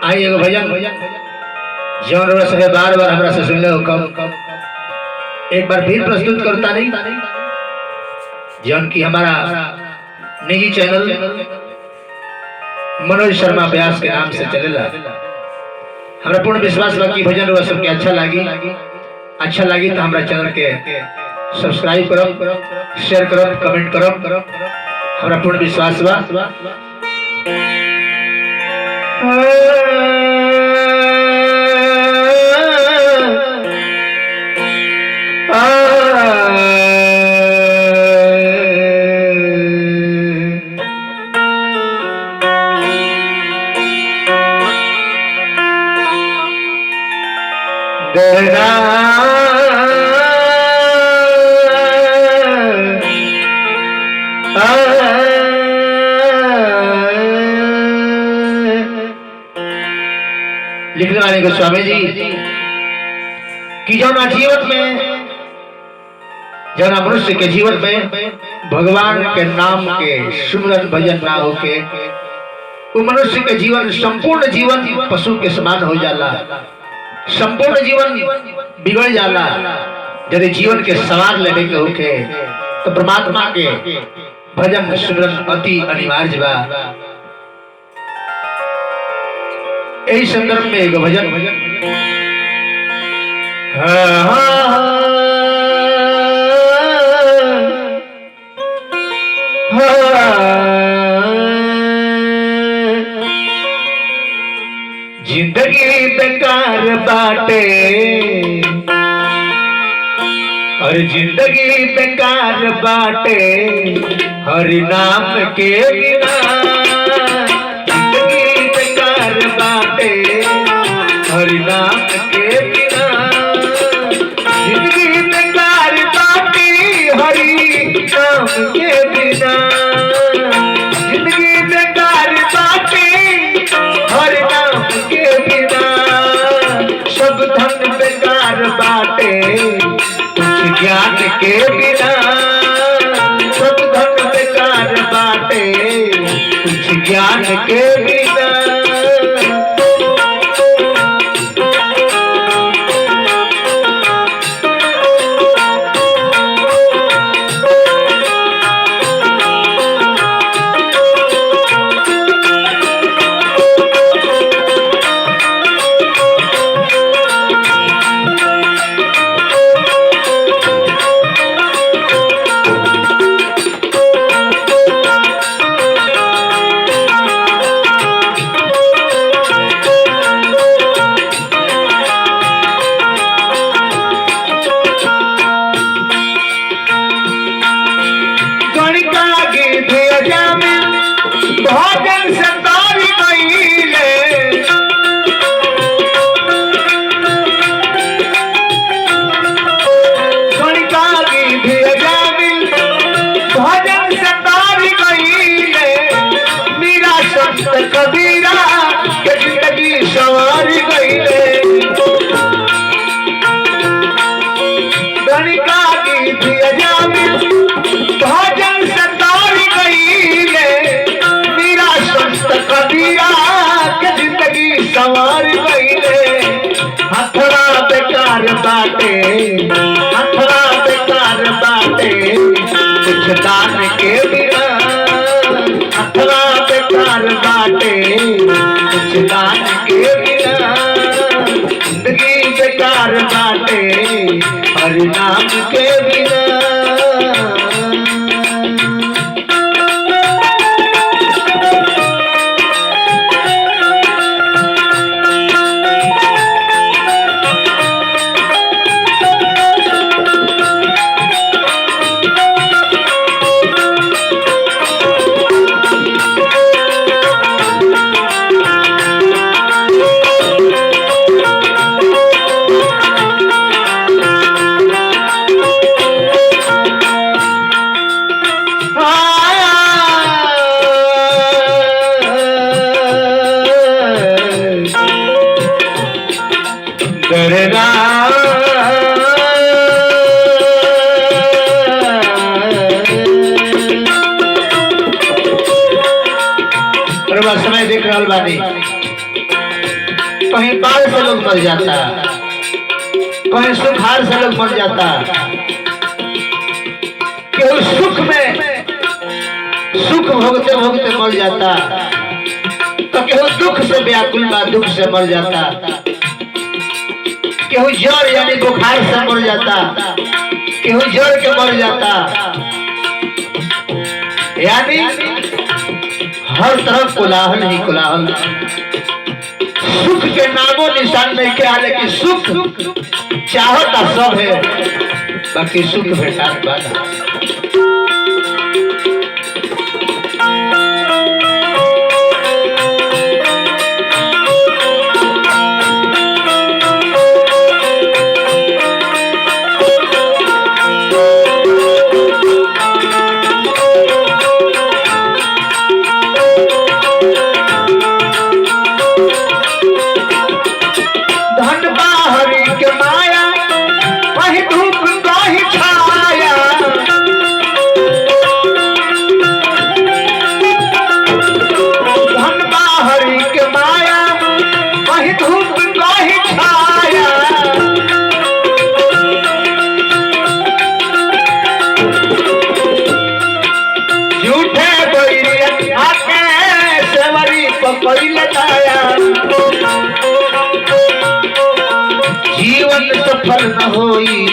आई एगो भजन जौन रउआ सभे बार बार हमरा से सुनले हो कब एक बार फिर प्रस्तुत करता नहीं जौन की हमारा निजी चैनल मनोज शर्मा व्यास के नाम से चलेला। हमरा पूर्ण विश्वास बा कि भजन रउआ सबके अच्छा लगी तो हमारा चैनल के सब्सक्राइब करब, शेयर करब, कमेंट करब। हमरा पूर्ण विश्वास बा। लिखने वाले गोस्वामी जी कि जो ना जीवन में जो ना मनुष्य के जीवन में भगवान के नाम के सुमिरन भजन ना होके वो मनुष्य के जीवन संपूर्ण जीवन पशु के समान हो जाला, संपूर्ण जीवन बिगड़ जाला। यदि जीवन के सवार लेने के होके तो परमात्मा के भजन सुमिरन अति अनिवार्य बा। यही संदर्भ में एक भजन जिंदगी बेकार बाटे और जिंदगी बेकार बाटे हरि नाम के बिना। जिंदगी बेकार बाटे हरि नाम के बिना। जिंदगी बेकार बाटे हरि नाम के बिना। जिंदगी बेकार बाटे हरि नाम के बिना। सब धन बेकार बाटे कुछ ज्ञान के बिना। सब धन बेकार बाटे कुछ ज्ञान के बिना। कबीरा के जिंदगी सवार गईले। गणिका की भजन सतार गईले। मीरा संत कबीरा के जिंदगी सवार गईले। हथरा बेकार बाटे, हथरा बेकार बाटे कुछ दान के बिना। हथरा बेकार बाटे कुछ दान के बिना। जिंदगी बेकार बाटे हरि नाम के बिना। समय देख रहा बानी कहीं बाढ़ से लोग मर जाता, कहीं सुखाड़ से लोग मर जाता, केवल सुख में सुख भोगते भोगते मर जाता, तो केवल दुख से व्याकुल बा, दुख से मर जाता, केहू जड़ यानी बुखार से मर जाता, केहू जड़ के मर जाता। यानी हर तरफ कोलाहल ही कोलाहल, सुख के नामो निशान नहीं के आले कि सुख चाहता सब है, बाकी सुख भेटा बाधा। जीवन सफल न होई,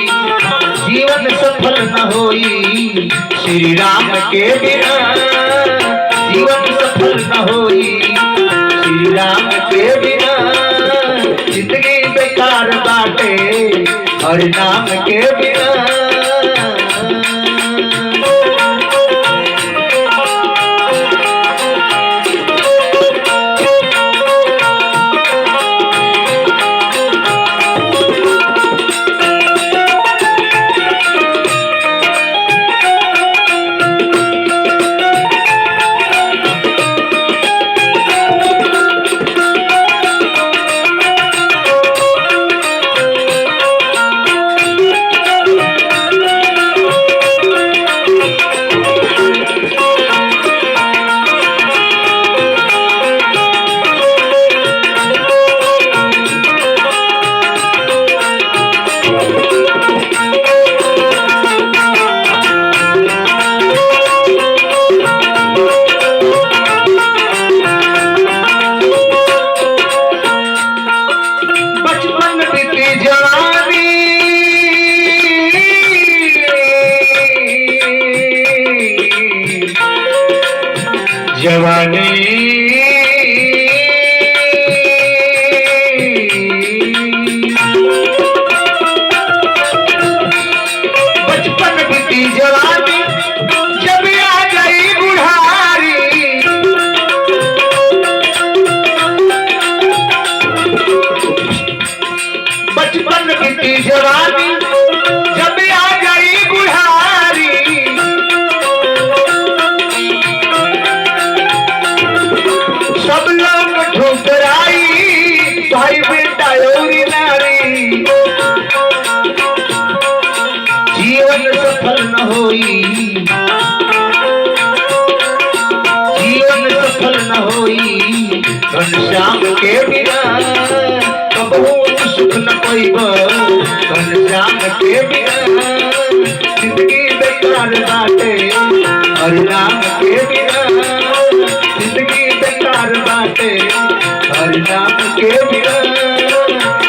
जीवन सफल न होई श्री राम के बिना, जीवन सफल न होई श्री राम के बिना, जिंदगी बेकार बाटे हरि नाम के बिना। जवानी बचपन बीती जवानी जब आ गई बुढ़ारी, बचपन बीती जवानी जब आ गई बुढ़ारी, सब लोग ठुकराई भाई बेटा और नारी, जीवन सफल न होई, जीवन सफल न होई घनश्याम के बिना, कबहू सुख न पाइब घनश्याम के बिना, जिंदगी बेकार बाटे हरि नाम के बिना, जिंदगी बेकार बाटे हरि नाम के बिना,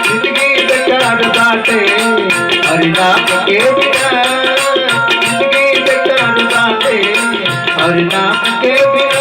जिंदगी बेकार बाटे हरि नाम के बिना, जिंदगी बेकार बाटे हरि नाम के बिना।